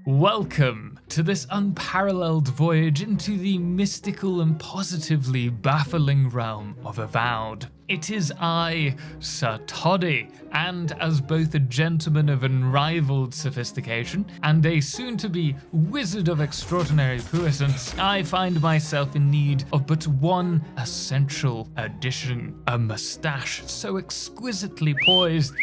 Welcome to this unparalleled voyage into the mystical and positively baffling realm of Avowed. It is I, Sir Toddy, and as both a gentleman of unrivaled sophistication and a soon-to-be wizard of extraordinary puissance, I find myself in need of but one essential addition: a moustache so exquisitely poised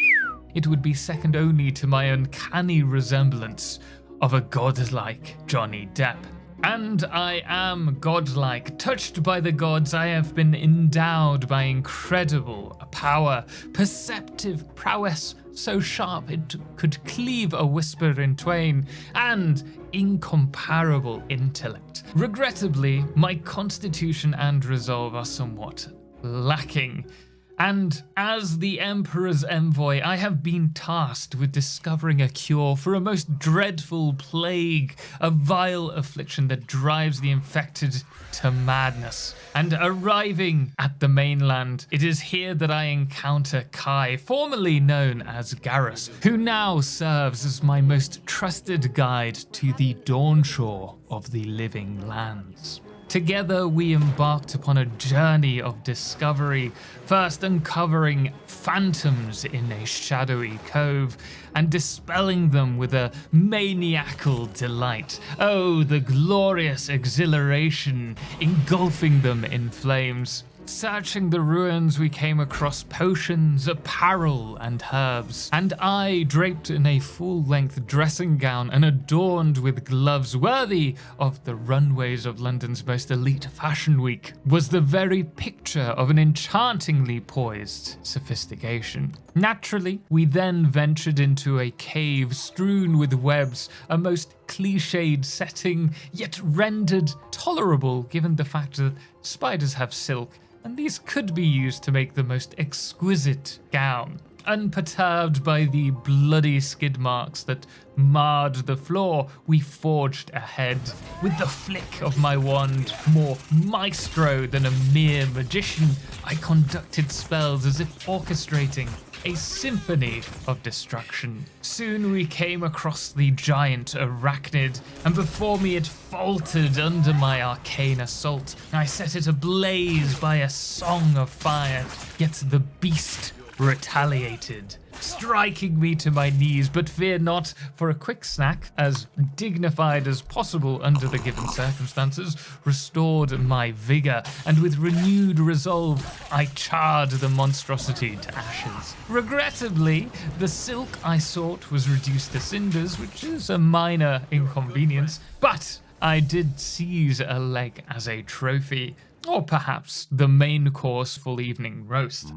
it would be second only to my uncanny resemblance of a godlike Johnny Depp. And I am godlike. Touched by the gods, I have been endowed by incredible power, perceptive prowess so sharp it could cleave a whisper in twain, and incomparable intellect. Regrettably, my constitution and resolve are somewhat lacking. And as the Emperor's envoy, I have been tasked with discovering a cure for a most dreadful plague, a vile affliction that drives the infected to madness. And arriving at the mainland, it is here that I encounter Kai, formerly known as Garrus, who now serves as my most trusted guide to the dawn shore of the living lands. Together we embarked upon a journey of discovery, first uncovering phantoms in a shadowy cove and dispelling them with a maniacal delight. Oh, the glorious exhilaration engulfing them in flames. Searching the ruins, we came across potions, apparel, and herbs, and I, draped in a full-length dressing gown and adorned with gloves worthy of the runways of London's most elite fashion week, was the very picture of an enchantingly poised sophistication. Naturally, we then ventured into a cave strewn with webs, a most cliched setting, yet rendered tolerable given the fact that spiders have silk, and these could be used to make the most exquisite gown. Unperturbed by the bloody skid marks that marred the floor, we forged ahead. With the flick of my wand, more maestro than a mere magician, I conducted spells as if orchestrating a symphony of destruction. Soon we came across the giant arachnid, and before me it faltered under my arcane assault. I set it ablaze by a song of fire, yet the beast retaliated, striking me to my knees, but fear not, for a quick snack, as dignified as possible under the given circumstances, restored my vigor, and with renewed resolve, I charred the monstrosity to ashes. Regrettably, the silk I sought was reduced to cinders, which is a minor inconvenience, but I did seize a leg as a trophy, or perhaps the main course full evening roast.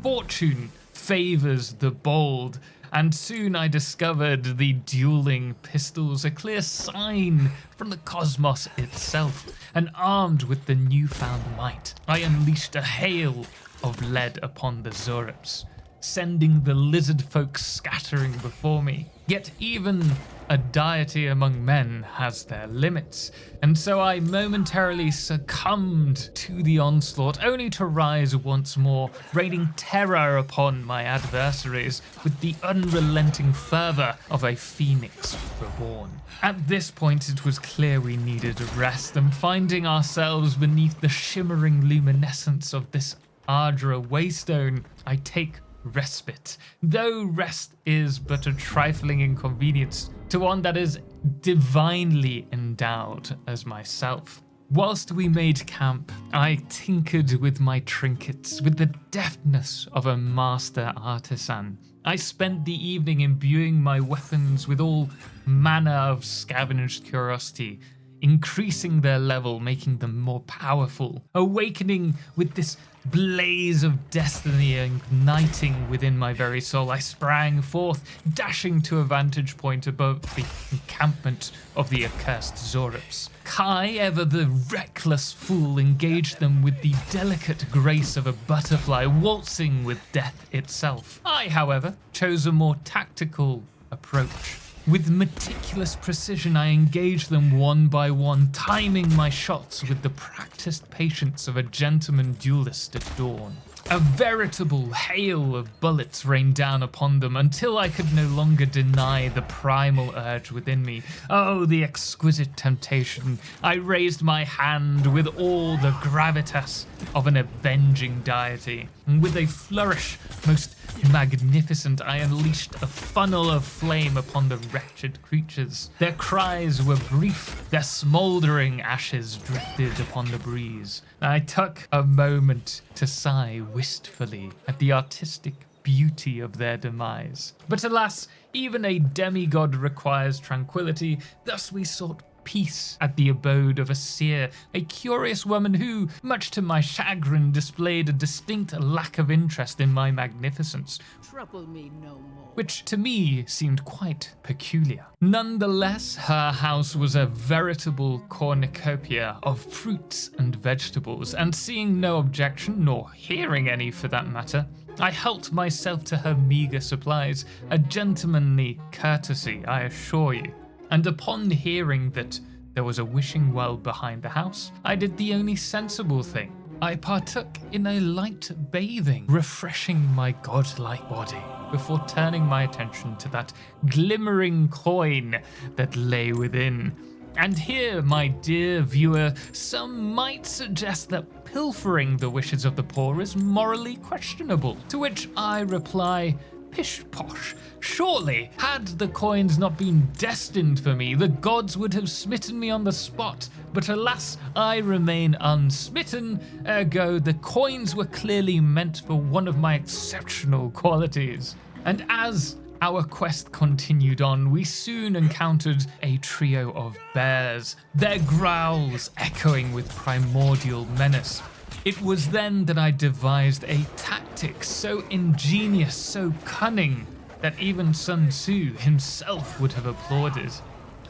Fortune favors the bold, and soon I discovered the dueling pistols, a clear sign from the cosmos itself, and armed with the newfound might, I unleashed a hail of lead upon the Zorips, sending the lizard folk scattering before me. Yet even a deity among men has their limits, and so I momentarily succumbed to the onslaught, only to rise once more, raining terror upon my adversaries with the unrelenting fervor of a phoenix reborn. At this point it was clear we needed a rest, and finding ourselves beneath the shimmering luminescence of this Ardra waystone, I take respite, though rest is but a trifling inconvenience to one that is divinely endowed as myself. Whilst we made camp, I tinkered with my trinkets with the deftness of a master artisan. I spent the evening imbuing my weapons with all manner of scavenged curiosity, increasing their level, making them more powerful, awakening with this blaze of destiny igniting within my very soul. I sprang forth, dashing to a vantage point above the encampment of the accursed Zorips. Kai, ever the reckless fool, engaged them with the delicate grace of a butterfly waltzing with death itself. I, however, chose a more tactical approach. With meticulous precision, I engaged them one by one, timing my shots with the practiced patience of a gentleman duelist at dawn. A veritable hail of bullets rained down upon them until I could no longer deny the primal urge within me. Oh, the exquisite temptation. I raised my hand with all the gravitas of an avenging deity, and with a flourish most magnificent, I unleashed a funnel of flame upon the wretched creatures. Their cries were brief, their smouldering ashes drifted upon the breeze. I took a moment to sigh wistfully at the artistic beauty of their demise. But alas, even a demigod requires tranquility, thus we sought peace at the abode of a seer, a curious woman who, much to my chagrin, displayed a distinct lack of interest in my magnificence. Trouble me no more. Which to me seemed quite peculiar. Nonetheless, her house was a veritable cornucopia of fruits and vegetables, and seeing no objection, nor hearing any for that matter, I helped myself to her meagre supplies, a gentlemanly courtesy, I assure you. And upon hearing that there was a wishing well behind the house, I did the only sensible thing. I partook in a light bathing, refreshing my godlike body before turning my attention to that glimmering coin that lay within. And here, my dear viewer, some might suggest that pilfering the wishes of the poor is morally questionable, to which I reply, pish posh. Surely, had the coins not been destined for me, the gods would have smitten me on the spot. But alas, I remain unsmitten, ergo the coins were clearly meant for one of my exceptional qualities. And as our quest continued on, we soon encountered a trio of bears, their growls echoing with primordial menace. It was then that I devised a tactic so ingenious, so cunning, that even Sun Tzu himself would have applauded.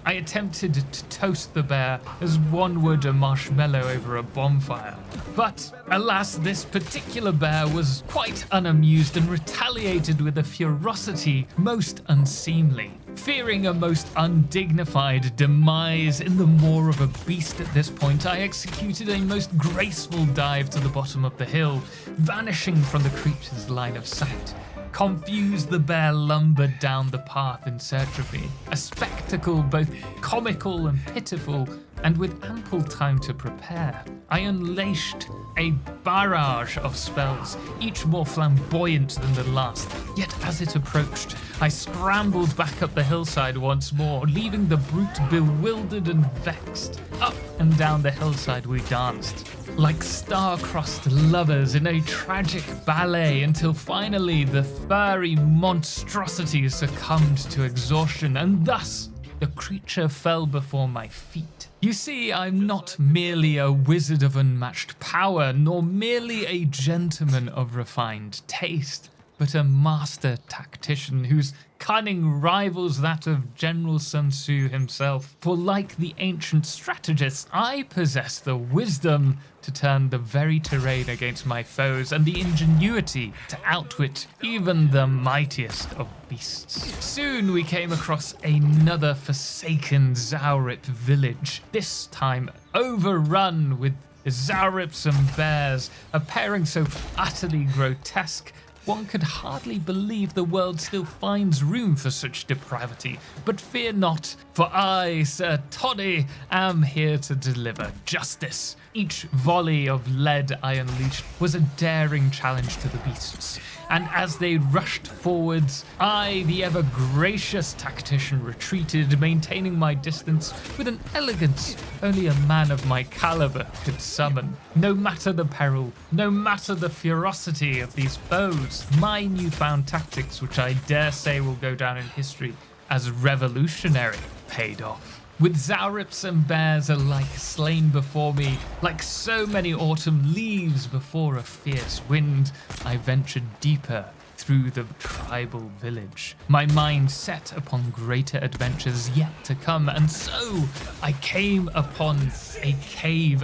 I attempted to toast the bear as one would a marshmallow over a bonfire. But alas, this particular bear was quite unamused and retaliated with a ferocity most unseemly. Fearing a most undignified demise in the maw of a beast at this point, I executed a most graceful dive to the bottom of the hill, vanishing from the creature's line of sight. Confused, the bear lumbered down the path in search of me, a spectacle both comical and pitiful, and with ample time to prepare. I unleashed a barrage of spells, each more flamboyant than the last, yet as it approached, I scrambled back up the hillside once more, leaving the brute bewildered and vexed. Up and down the hillside we danced, like star-crossed lovers in a tragic ballet, until finally the furry monstrosity succumbed to exhaustion, and thus the creature fell before my feet. You see, I'm not merely a wizard of unmatched power, nor merely a gentleman of refined taste, but a master tactician whose cunning rivals that of General Sun Tzu himself. For like the ancient strategist, I possess the wisdom to turn the very terrain against my foes, and the ingenuity to outwit even the mightiest of beasts. Soon we came across another forsaken Zaurip village, this time overrun with Zaurips and bears, a pairing so utterly grotesque one could hardly believe the world still finds room for such depravity. But fear not, for I, Sir Toddy, am here to deliver justice. Each volley of lead I unleashed was a daring challenge to the beasts, and as they rushed forwards, I, the ever-gracious tactician, retreated, maintaining my distance with an elegance only a man of my caliber could summon. No matter the peril, no matter the ferocity of these foes, my newfound tactics, which I dare say will go down in history as revolutionary, paid off. With Zaurips and bears alike slain before me, like so many autumn leaves before a fierce wind, I ventured deeper through the tribal village, my mind set upon greater adventures yet to come, and so I came upon a cave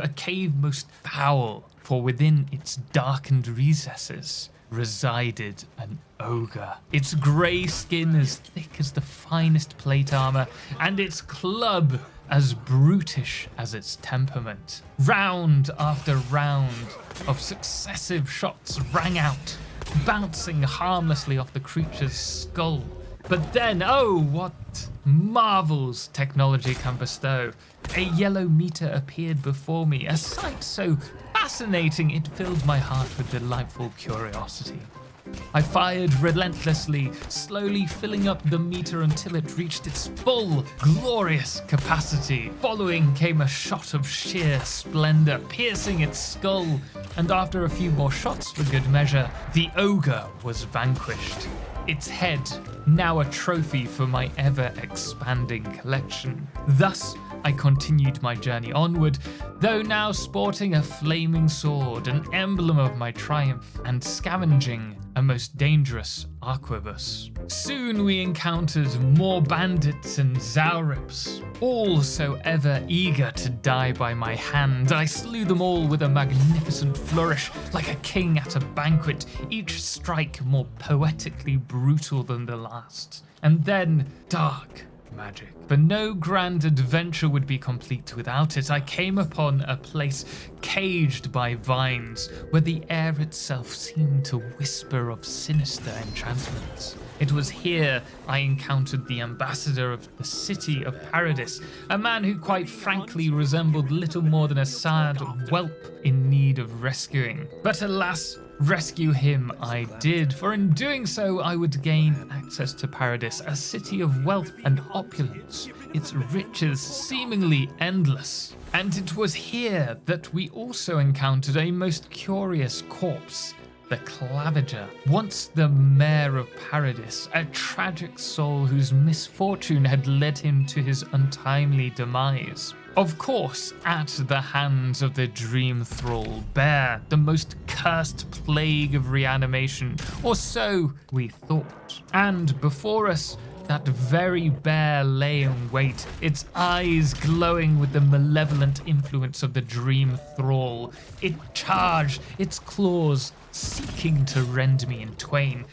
most foul, for within its darkened recesses resided an ogre. Its grey skin as thick as the finest plate armor, and its club as brutish as its temperament. Round after round of successive shots rang out, bouncing harmlessly off the creature's skull. But then, oh, what marvels technology can bestow. A yellow meter appeared before me, a sight so fascinating it filled my heart with delightful curiosity. I fired relentlessly, slowly filling up the meter until it reached its full, glorious capacity. Following came a shot of sheer splendor, piercing its skull, and after a few more shots for good measure, the ogre was vanquished. Its head, now a trophy for my ever-expanding collection. Thus, I continued my journey onward, though now sporting a flaming sword, an emblem of my triumph, and scavenging a most dangerous arquebus. Soon we encountered more bandits and Zaurips, all so ever eager to die by my hand. I slew them all with a magnificent flourish, like a king at a banquet, each strike more poetically brutal than the last. And then dark magic. For no grand adventure would be complete without it. I came upon a place caged by vines, where the air itself seemed to whisper of sinister enchantments. It was here I encountered the ambassador of the city of Paradis, a man who quite frankly resembled little more than a sad whelp in need of rescuing. But alas, rescue him I did, for in doing so I would gain access to Paradis, a city of wealth and opulence, its riches seemingly endless. And it was here that we also encountered a most curious corpse, the Claviger, once the mayor of Paradis, a tragic soul whose misfortune had led him to his untimely demise. Of course, at the hands of the dream thrall bear, the most cursed plague of reanimation, or so we thought. And before us, that very bear lay in wait, its eyes glowing with the malevolent influence of the dream thrall. It charged, its claws seeking to rend me in twain.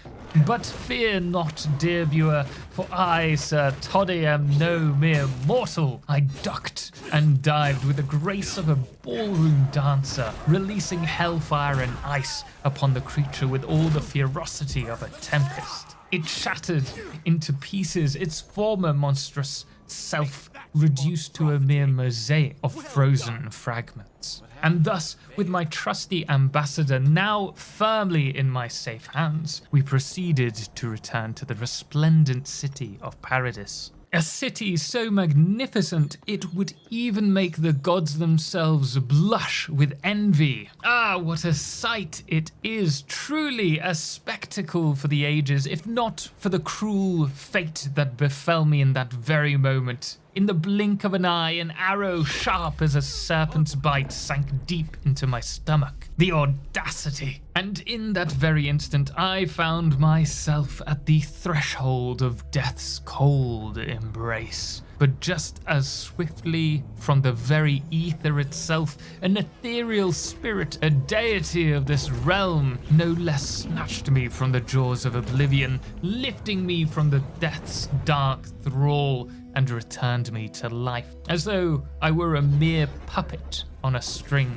But fear not, dear viewer, for I, Sir Toddy, am no mere mortal. I ducked and dived with the grace of a ballroom dancer, releasing hellfire and ice upon the creature with all the ferocity of a tempest. It shattered into pieces, its former monstrous self reduced to a mere mosaic of frozen fragments. And thus, with my trusty ambassador now firmly in my safe hands, we proceeded to return to the resplendent city of Paradis. A city so magnificent it would even make the gods themselves blush with envy. Ah, what a sight it is, truly a spectacle for the ages, if not for the cruel fate that befell me in that very moment. In the blink of an eye, an arrow sharp as a serpent's bite sank deep into my stomach. The audacity! And in that very instant, I found myself at the threshold of death's cold embrace. But just as swiftly, from the very ether itself, an ethereal spirit, a deity of this realm, no less snatched me from the jaws of oblivion, lifting me from the death's dark thrall, and returned me to life, as though I were a mere puppet on a string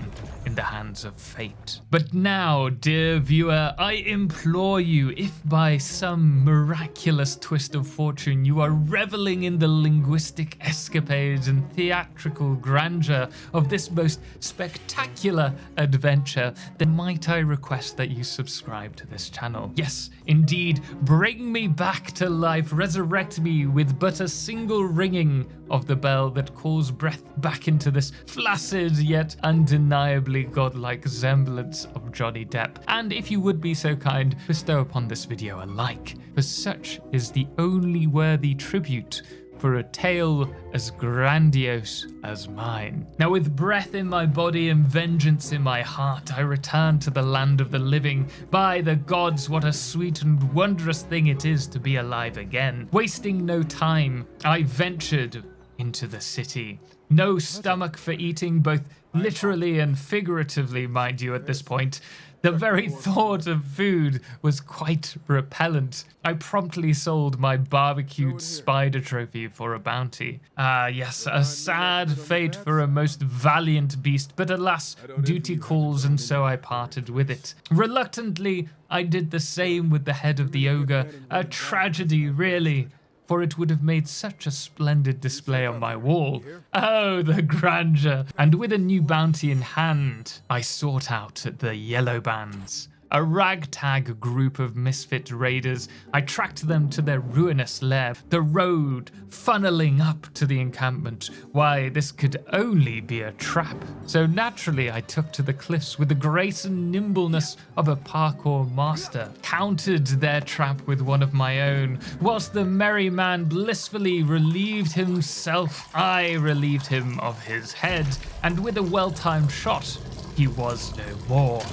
in the hands of fate. But now, dear viewer, I implore you, if by some miraculous twist of fortune you are reveling in the linguistic escapades and theatrical grandeur of this most spectacular adventure, then might I request that you subscribe to this channel. Yes, indeed, bring me back to life, resurrect me with but a single ringing of the bell that calls breath back into this flaccid yet undeniably godlike semblance of Johnny Depp. And if you would be so kind, bestow upon this video a like, for such is the only worthy tribute for a tale as grandiose as mine. Now, with breath in my body and vengeance in my heart, I return to the land of the living. By the gods, what a sweet and wondrous thing it is to be alive again. Wasting no time, I ventured into the city. No stomach for eating, both literally and figuratively, mind you, at this point. The very thought of food was quite repellent. I promptly sold my barbecued spider trophy for a bounty. Ah, yes, a sad fate for a most valiant beast, but alas, duty calls, and so I parted with it. Reluctantly, I did the same with the head of the ogre. A tragedy, really, for it would have made such a splendid display on my wall. Oh, the grandeur! And with a new bounty in hand, I sought out the Yellow Bands. A ragtag group of misfit raiders. I tracked them to their ruinous lair, the road funneling up to the encampment. Why, this could only be a trap. So naturally I took to the cliffs with the grace and nimbleness of a parkour master, countered their trap with one of my own. Whilst the merry man blissfully relieved himself, I relieved him of his head, and with a well-timed shot, he was no more.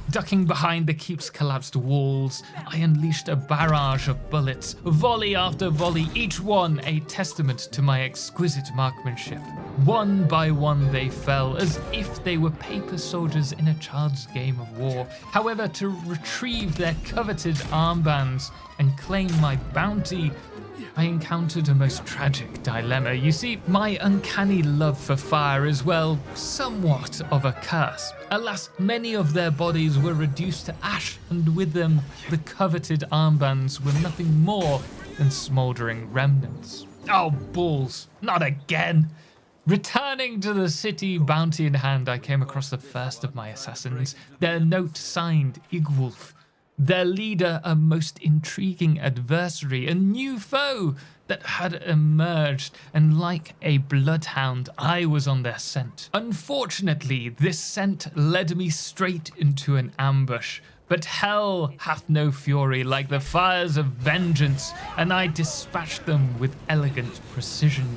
Ducking behind the keep's collapsed walls, I unleashed a barrage of bullets, volley after volley, each one a testament to my exquisite marksmanship. One by one they fell, as if they were paper soldiers in a child's game of war. However, to retrieve their coveted armbands and claim my bounty, I encountered a most tragic dilemma. You see, my uncanny love for fire is, well, somewhat of a curse. Alas, many of their bodies were reduced to ash, and with them, the coveted armbands were nothing more than smouldering remnants. Oh, balls, not again! Returning to the city, bounty in hand, I came across the first of my assassins, their note signed Igwulf. Their leader, a most intriguing adversary, a new foe that had emerged, and like a bloodhound, I was on their scent. Unfortunately, this scent led me straight into an ambush, but hell hath no fury like the fires of vengeance, and I dispatched them with elegant precision,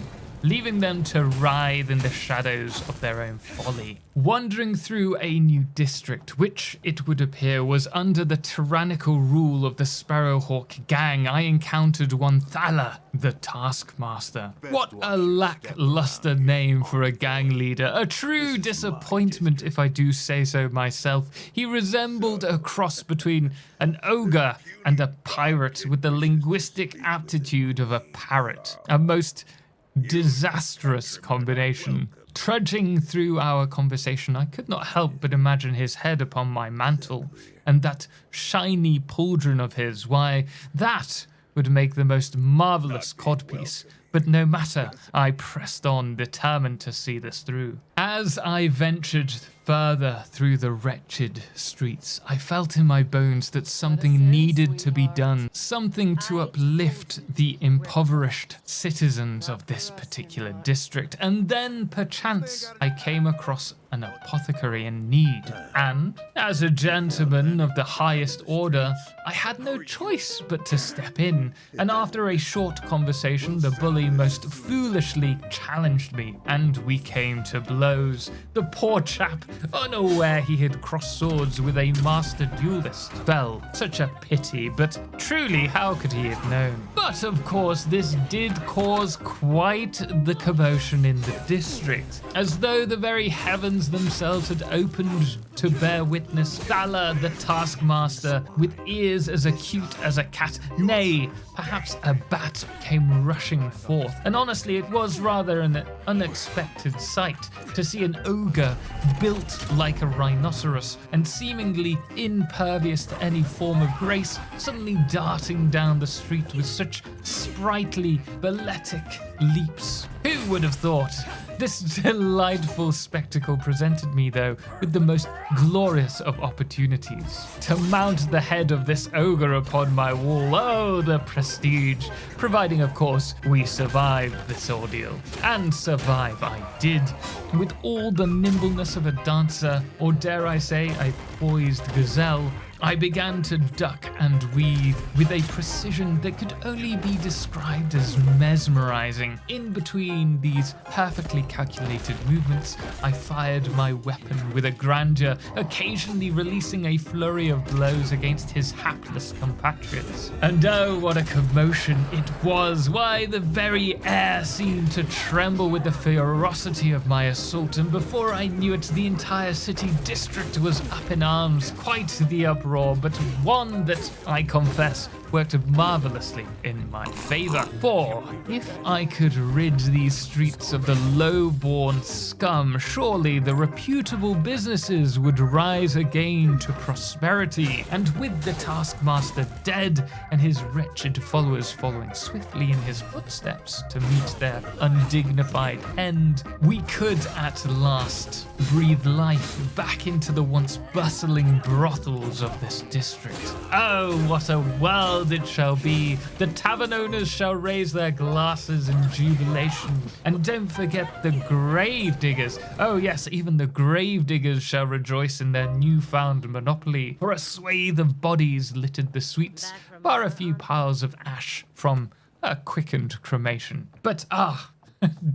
leaving them to writhe in the shadows of their own folly. Wandering through a new district, which, it would appear, was under the tyrannical rule of the Sparrowhawk gang, I encountered one Thala, the Taskmaster. What a lackluster name for a gang leader, a true disappointment if I do say so myself. He resembled a cross between an ogre and a pirate, with the linguistic aptitude of a parrot. A most disastrous combination. Trudging through our conversation, I could not help but imagine his head upon my mantle, and that shiny pauldron of his. Why, that would make the most marvellous codpiece. But no matter, I pressed on, determined to see this through. As I ventured further through the wretched streets, I felt in my bones that something needed to be done, something to uplift the impoverished citizens of this particular district. And then, perchance, I came across an apothecary in need. And, as a gentleman of the highest order, I had no choice but to step in. And after a short conversation, the bully most foolishly challenged me, and we came to blows. The poor chap, unaware he had crossed swords with a master duelist, fell. Such a pity, but truly, how could he have known? But of course, this did cause quite the commotion in the district, as though the very heavens themselves had opened to bear witness. Thala, the Taskmaster, with ears as acute as a cat, nay, perhaps a bat, came rushing forth. And honestly, it was rather an unexpected sight to see an ogre built like a rhinoceros and seemingly impervious to any form of grace suddenly darting down the street with such sprightly, balletic leaps. Who would have thought? This delightful spectacle presented me, though, with the most glorious of opportunities. To mount the head of this ogre upon my wall, oh, the prestige, providing, of course, we survived this ordeal. And survive I did, with all the nimbleness of a dancer, or dare I say, a poised gazelle. I began to duck and weave with a precision that could only be described as mesmerizing. In between these perfectly calculated movements, I fired my weapon with a grandeur, occasionally releasing a flurry of blows against his hapless compatriots. And oh, what a commotion it was! Why, the very air seemed to tremble with the ferocity of my assault, and before I knew it, the entire city district was up in arms. Quite the uproar, but one that, I confess, worked marvelously in my favor. For if I could rid these streets of the low-born scum, surely the reputable businesses would rise again to prosperity. And with the taskmaster dead and his wretched followers following swiftly in his footsteps to meet their undignified end, we could at last breathe life back into the once bustling brothels of this district. Oh, what a world it shall be. The tavern owners shall raise their glasses in jubilation. And don't forget the grave diggers. Oh yes, even the grave diggers shall rejoice in their newfound monopoly. For a swathe of bodies littered the suites, bar a few piles of ash from a quickened cremation. But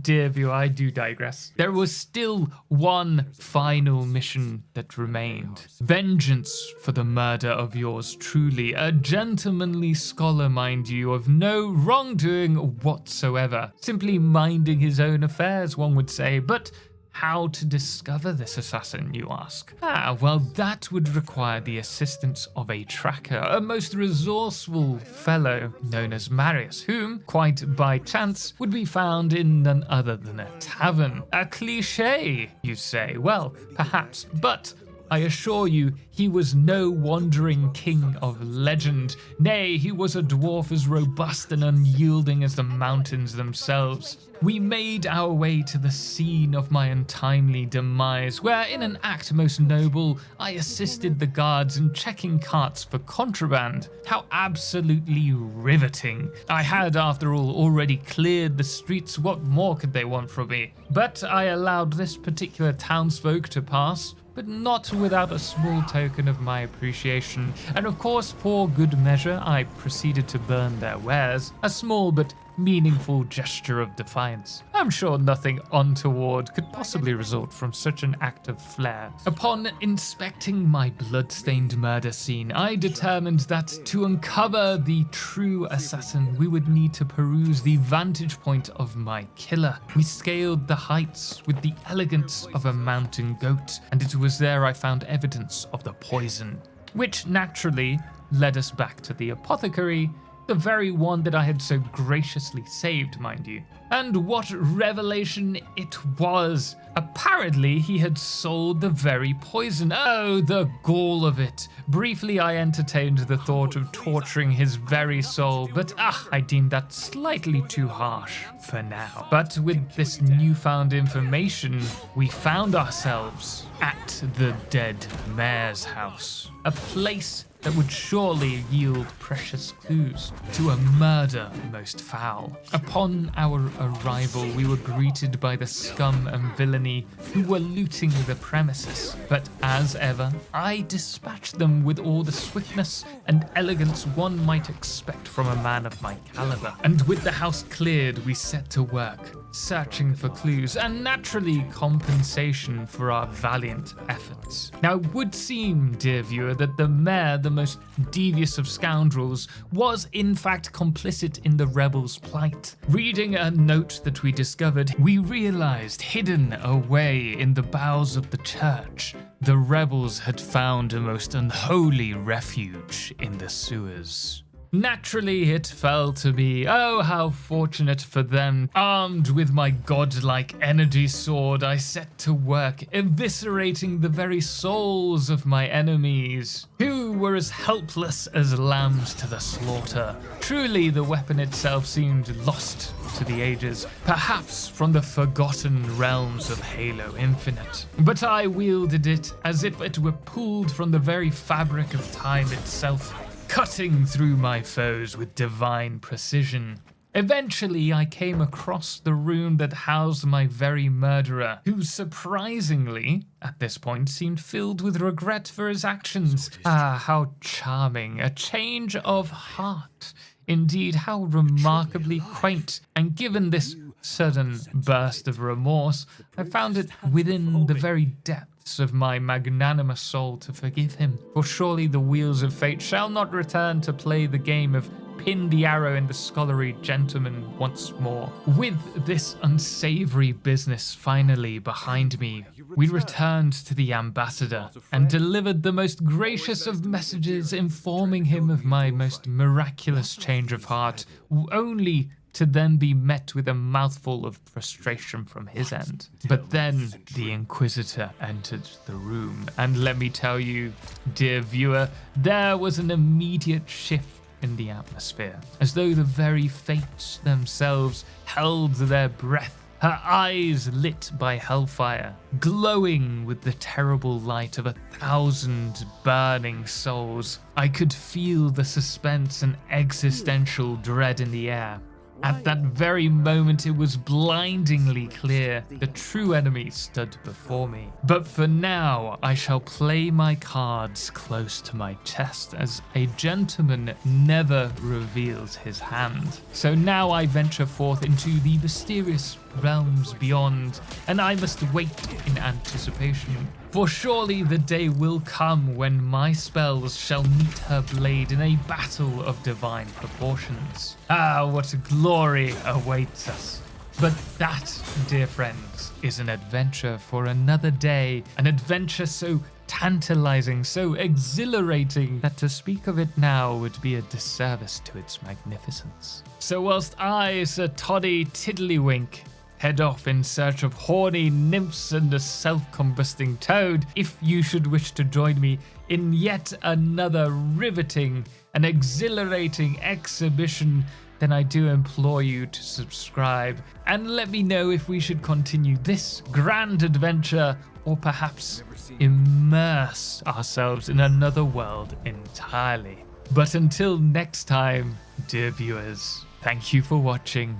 dear viewer, I do digress. There was still one final mission that remained. Vengeance for the murder of yours truly, a gentlemanly scholar, mind you, of no wrongdoing whatsoever. Simply minding his own affairs, one would say, but how to discover this assassin, you ask? Well, that would require the assistance of a tracker, a most resourceful fellow known as Marius, whom, quite by chance, would be found in none other than a tavern. A cliché, you say? Well, perhaps, but I assure you, he was no wandering king of legend. Nay, he was a dwarf as robust and unyielding as the mountains themselves. We made our way to the scene of my untimely demise, where in an act most noble, I assisted the guards in checking carts for contraband. How absolutely riveting. I had, after all, already cleared the streets. What more could they want from me? But I allowed this particular townsfolk to pass, but not without a small token of my appreciation, and of course, for good measure, I proceeded to burn their wares, a small but meaningful gesture of defiance. I'm sure nothing untoward could possibly result from such an act of flair. Upon inspecting my blood-stained murder scene, I determined that to uncover the true assassin, we would need to peruse the vantage point of my killer. We scaled the heights with the elegance of a mountain goat, and it was there I found evidence of the poison, which naturally led us back to the apothecary, the very one that I had so graciously saved, mind you. And what revelation it was! Apparently, he had sold the very poison. Oh, the gall of it! Briefly, I entertained the thought of torturing his very soul, but I deemed that slightly too harsh for now. But with this newfound information, we found ourselves at the dead mayor's house, a place that would surely yield precious clues to a murder most foul. Upon our arrival, we were greeted by the scum and villainy who were looting the premises, but as ever, I dispatched them with all the swiftness and elegance one might expect from a man of my caliber. And with the house cleared, we set to work, searching for clues and naturally compensation for our valiant efforts. Now, it would seem, dear viewer, that the mayor, the most devious of scoundrels, was in fact complicit in the rebels' plight. Reading a note that we discovered, we realized hidden away in the bowels of the church, the rebels had found a most unholy refuge in the sewers. Naturally, it fell to me. Oh, how fortunate for them. Armed with my godlike energy sword, I set to work, eviscerating the very souls of my enemies, who were as helpless as lambs to the slaughter. Truly, the weapon itself seemed lost to the ages, perhaps from the forgotten realms of Halo Infinite. But I wielded it as if it were pulled from the very fabric of time itself, cutting through my foes with divine precision. Eventually, I came across the room that housed my very murderer, who surprisingly, at this point, seemed filled with regret for his actions. Ah, how charming, a change of heart. Indeed, how remarkably quaint, and given this sudden burst of remorse, I found it within the very depths of my magnanimous soul to forgive him. For surely the wheels of fate shall not return to play the game of pin the arrow in the scholarly gentleman once more. With this unsavory business finally behind me, we returned to the ambassador and delivered the most gracious of messages, informing him of my most miraculous change of heart, only to then be met with a mouthful of frustration from his end. But then the Inquisitor entered the room, and let me tell you, dear viewer, there was an immediate shift in the atmosphere, as though the very fates themselves held their breath, her eyes lit by hellfire, glowing with the terrible light of 1,000 burning souls. I could feel the suspense and existential dread in the air. At that very moment, it was blindingly clear the true enemy stood before me. But for now, I shall play my cards close to my chest, as a gentleman never reveals his hand. So now I venture forth into the mysterious realms beyond, and I must wait in anticipation. For surely the day will come when my spells shall meet her blade in a battle of divine proportions. Ah, what glory awaits us. But that, dear friends, is an adventure for another day. An adventure so tantalizing, so exhilarating, that to speak of it now would be a disservice to its magnificence. So whilst I, Sir Toddy Tiddlywink, head off in search of horny nymphs and a self-combusting toad, if you should wish to join me in yet another riveting and exhilarating exhibition, then I do implore you to subscribe and let me know if we should continue this grand adventure or perhaps immerse ourselves in another world entirely. But until next time, dear viewers, thank you for watching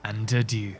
and adieu.